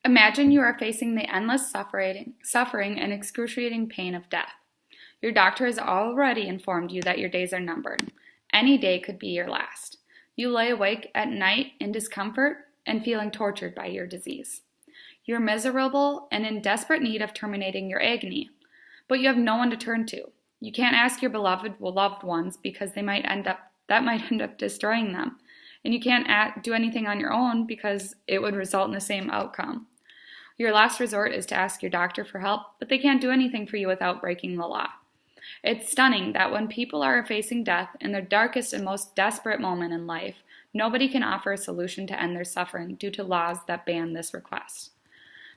Imagine you are facing the endless suffering and excruciating pain of death. Your doctor has already informed you that your days are numbered. Any day could be your last. You lay awake at night in discomfort and feeling tortured by your disease. You're miserable and in desperate need of terminating your agony, but you have no one to turn to. You can't ask your beloved loved ones because that might end up destroying them. And you can't do anything on your own because it would result in the same outcome. Your last resort is to ask your doctor for help, but they can't do anything for you without breaking the law. It's stunning that when people are facing death in their darkest and most desperate moment in life, nobody can offer a solution to end their suffering due to laws that ban this request.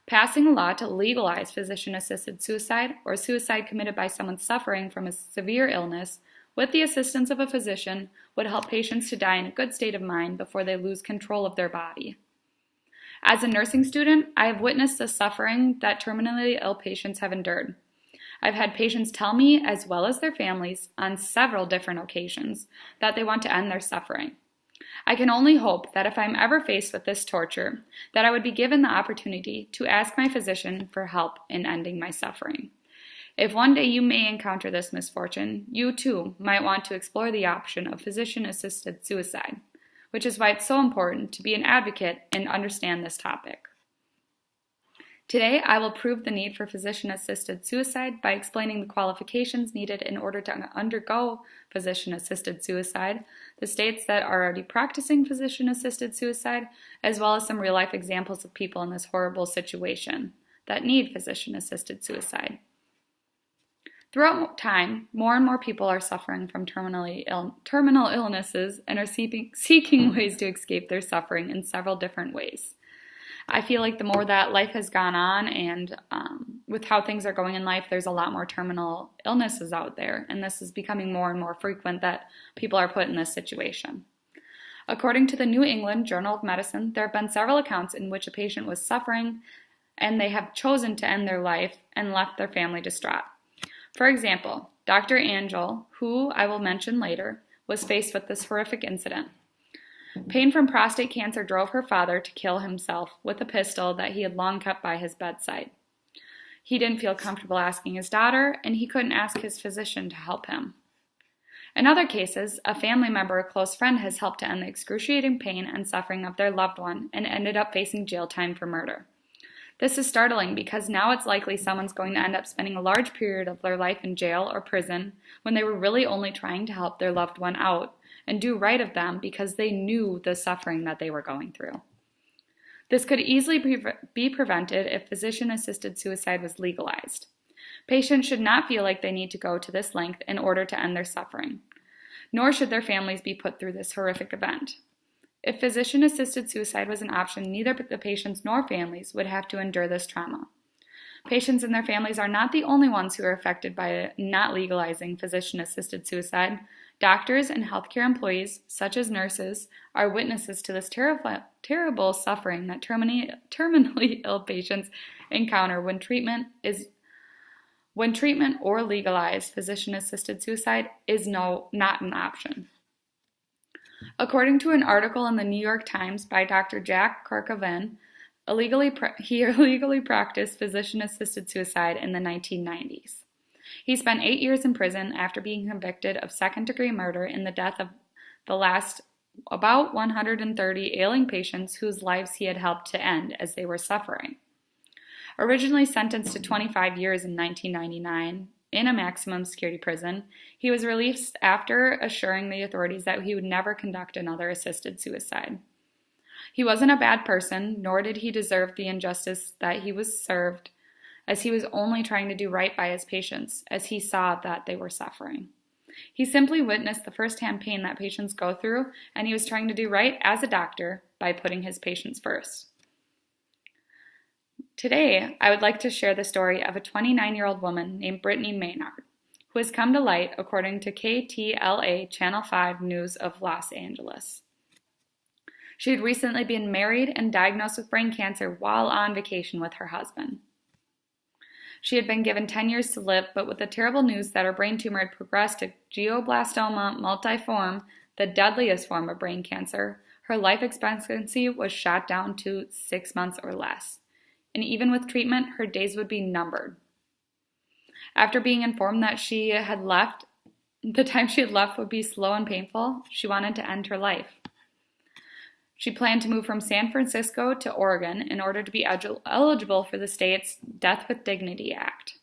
Passing a law to legalize physician-assisted suicide or suicide committed by someone suffering from a severe illness with the assistance of a physician would help patients to die in a good state of mind before they lose control of their body. As a nursing student, I have witnessed the suffering that terminally ill patients have endured. I've had patients tell me, as well as their families, on several different occasions, that they want to end their suffering. I can only hope that if I'm ever faced with this torture, that I would be given the opportunity to ask my physician for help in ending my suffering. If one day you may encounter this misfortune, you too might want to explore the option of physician-assisted suicide, which is why it's so important to be an advocate and understand this topic. Today, I will prove the need for physician-assisted suicide by explaining the qualifications needed in order to undergo physician-assisted suicide, the states that are already practicing physician-assisted suicide, as well as some real-life examples of people in this horrible situation that need physician-assisted suicide. Throughout time, more and more people are suffering from terminal illnesses and are seeking ways to escape their suffering in several different ways. I feel like the more that life has gone on and with how things are going in life, there's a lot more terminal illnesses out there, and this is becoming more and more frequent that people are put in this situation. According to the New England Journal of Medicine, there have been several accounts in which a patient was suffering and they have chosen to end their life and left their family distraught. For example, Dr. Angel, who I will mention later, was faced with this horrific incident. Pain from prostate cancer drove her father to kill himself with a pistol that he had long kept by his bedside. He didn't feel comfortable asking his daughter, and he couldn't ask his physician to help him. In other cases, a family member or close friend has helped to end the excruciating pain and suffering of their loved one and ended up facing jail time for murder. This is startling because now it's likely someone's going to end up spending a large period of their life in jail or prison when they were really only trying to help their loved one out and do right of them because they knew the suffering that they were going through. This could easily be prevented if physician-assisted suicide was legalized. Patients should not feel like they need to go to this length in order to end their suffering, nor should their families be put through this horrific event. If physician-assisted suicide was an option, neither the patients nor families would have to endure this trauma. Patients and their families are not the only ones who are affected by not legalizing physician-assisted suicide. Doctors and healthcare employees, such as nurses, are witnesses to this terrible suffering that terminally ill patients encounter when treatment or legalized physician-assisted suicide is not an option. According to an article in the New York Times by Dr. Jack Kerchovan, he illegally practiced physician-assisted suicide in the 1990s. He spent 8 years in prison after being convicted of second-degree murder in the death of the last about 130 ailing patients whose lives he had helped to end as they were suffering. Originally sentenced to 25 years in 1999 in a maximum security prison, he was released after assuring the authorities that he would never conduct another assisted suicide. He wasn't a bad person, nor did he deserve the injustice that he was served, as he was only trying to do right by his patients, as he saw that they were suffering. He simply witnessed the first-hand pain that patients go through, and he was trying to do right as a doctor by putting his patients first. Today, I would like to share the story of a 29-year-old woman named Brittany Maynard, who has come to light according to KTLA Channel 5 News of Los Angeles. She had recently been married and diagnosed with brain cancer while on vacation with her husband. She had been given 10 years to live, but with the terrible news that her brain tumor had progressed to glioblastoma multiforme, the deadliest form of brain cancer, her life expectancy was shot down to 6 months or less. and even with treatment, her days would be numbered. After being informed that the time she had left would be slow and painful, she wanted to end her life. She planned to move from San Francisco to Oregon in order to be eligible for the state's Death with Dignity Act.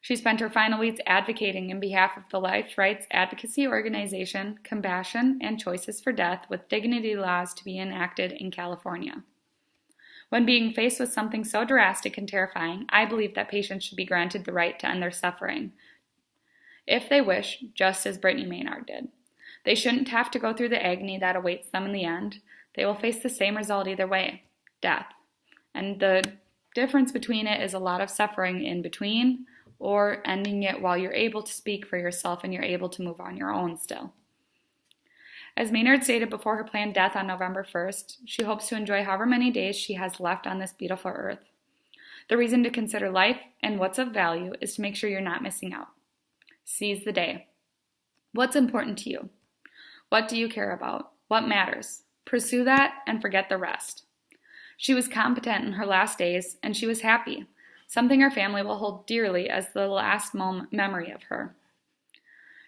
She spent her final weeks advocating in behalf of the life rights advocacy organization Compassion and Choices for Death with Dignity laws to be enacted in California. When being faced with something so drastic and terrifying, I believe that patients should be granted the right to end their suffering, if they wish, just as Brittany Maynard did. They shouldn't have to go through the agony that awaits them in the end. They will face the same result either way, death. And the difference between it is a lot of suffering in between, or ending it while you're able to speak for yourself and you're able to move on your own still. As Maynard stated before her planned death on November 1st, she hopes to enjoy however many days she has left on this beautiful earth. The reason to consider life and what's of value is to make sure you're not missing out. Seize the day. What's important to you? What do you care about? What matters? Pursue that and forget the rest. She was competent in her last days, and she was happy, something her family will hold dearly as the last memory of her.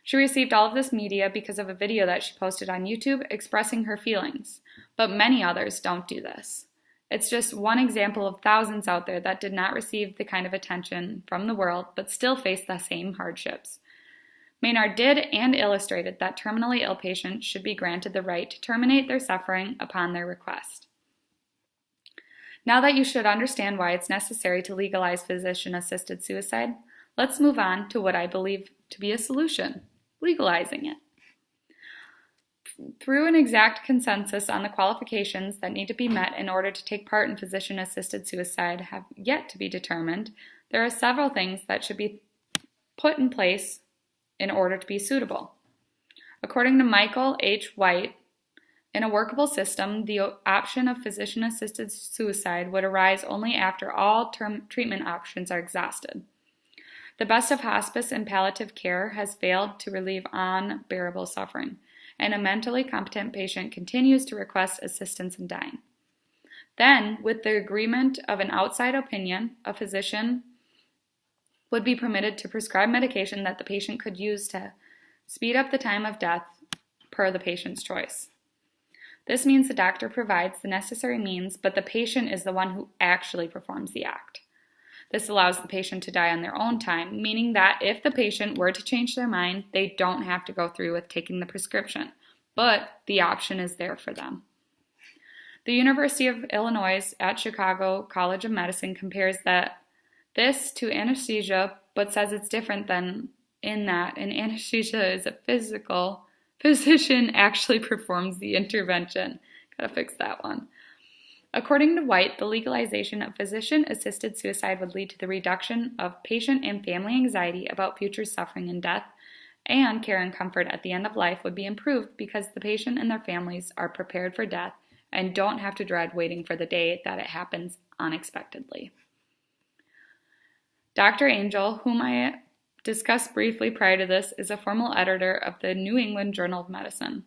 She received all of this media because of a video that she posted on YouTube expressing her feelings, but many others don't do this. It's just one example of thousands out there that did not receive the kind of attention from the world, but still face the same hardships. Maynard did and illustrated that terminally ill patients should be granted the right to terminate their suffering upon their request. Now that you should understand why it's necessary to legalize physician-assisted suicide, let's move on to what I believe to be a solution, legalizing it. Through an exact consensus on the qualifications that need to be met in order to take part in physician-assisted suicide have yet to be determined, there are several things that should be put in place in order to be suitable. According to Michael H. White, in a workable system, the option of physician-assisted suicide would arise only after all treatment options are exhausted. The best of hospice and palliative care has failed to relieve unbearable suffering, and a mentally competent patient continues to request assistance in dying. Then, with the agreement of an outside opinion, a physician would be permitted to prescribe medication that the patient could use to speed up the time of death per the patient's choice. This means the doctor provides the necessary means, but the patient is the one who actually performs the act. This allows the patient to die on their own time, meaning that if the patient were to change their mind, they don't have to go through with taking the prescription, but the option is there for them. The University of Illinois at Chicago College of Medicine compares this to anesthesia, but says it's different than in that in anesthesia is a physical physician actually performs the intervention. Gotta fix that one. According to White, the legalization of physician-assisted suicide would lead to the reduction of patient and family anxiety about future suffering and death, and care and comfort at the end of life would be improved because the patient and their families are prepared for death and don't have to dread waiting for the day that it happens unexpectedly. Dr. Angel, whom I discussed briefly prior to this, is a former editor of the New England Journal of Medicine.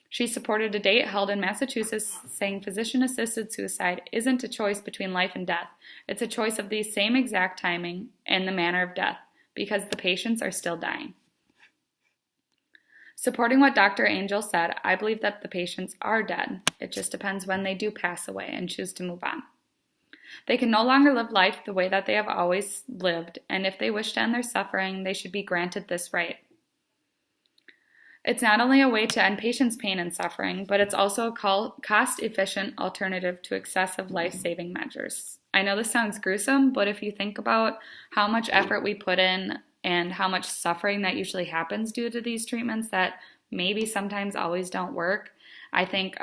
She supported a debate held in Massachusetts saying physician-assisted suicide isn't a choice between life and death. It's a choice of the same exact timing and the manner of death, because the patients are still dying. Supporting what Dr. Angel said, I believe that the patients are dead. It just depends when they do pass away and choose to move on. They can no longer live life the way that they have always lived, and if they wish to end their suffering, they should be granted this right. It's not only a way to end patients' pain and suffering, but it's also a cost-efficient alternative to excessive life-saving measures. I know this sounds gruesome, but if you think about how much effort we put in and how much suffering that usually happens due to these treatments that maybe sometimes always don't work, I think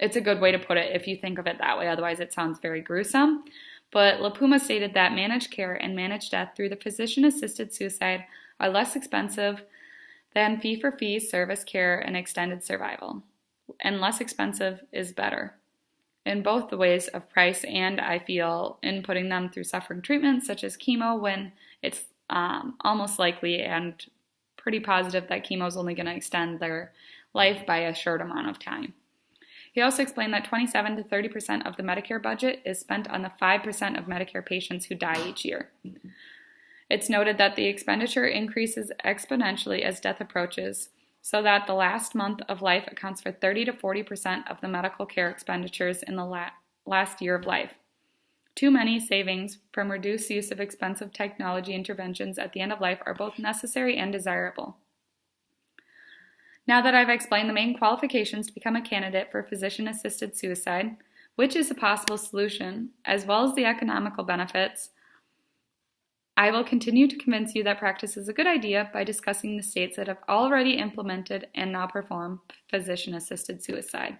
it's a good way to put it if you think of it that way. Otherwise, it sounds very gruesome. But LaPuma stated that managed care and managed death through the physician-assisted suicide are less expensive than fee-for-fee service care and extended survival. And less expensive is better in both the ways of price and, I feel, in putting them through suffering treatments such as chemo when it's almost likely and pretty positive that chemo is only going to extend their life by a short amount of time. He also explained that 27 to 30% of the Medicare budget is spent on the 5% of Medicare patients who die each year. It's noted that the expenditure increases exponentially as death approaches, so that the last month of life accounts for 30 to 40% of the medical care expenditures in the last year of life. Too many savings from reduced use of expensive technology interventions at the end of life are both necessary and desirable. Now that I've explained the main qualifications to become a candidate for physician-assisted suicide, which is a possible solution, as well as the economical benefits, I will continue to convince you that practice is a good idea by discussing the states that have already implemented and now perform physician-assisted suicide.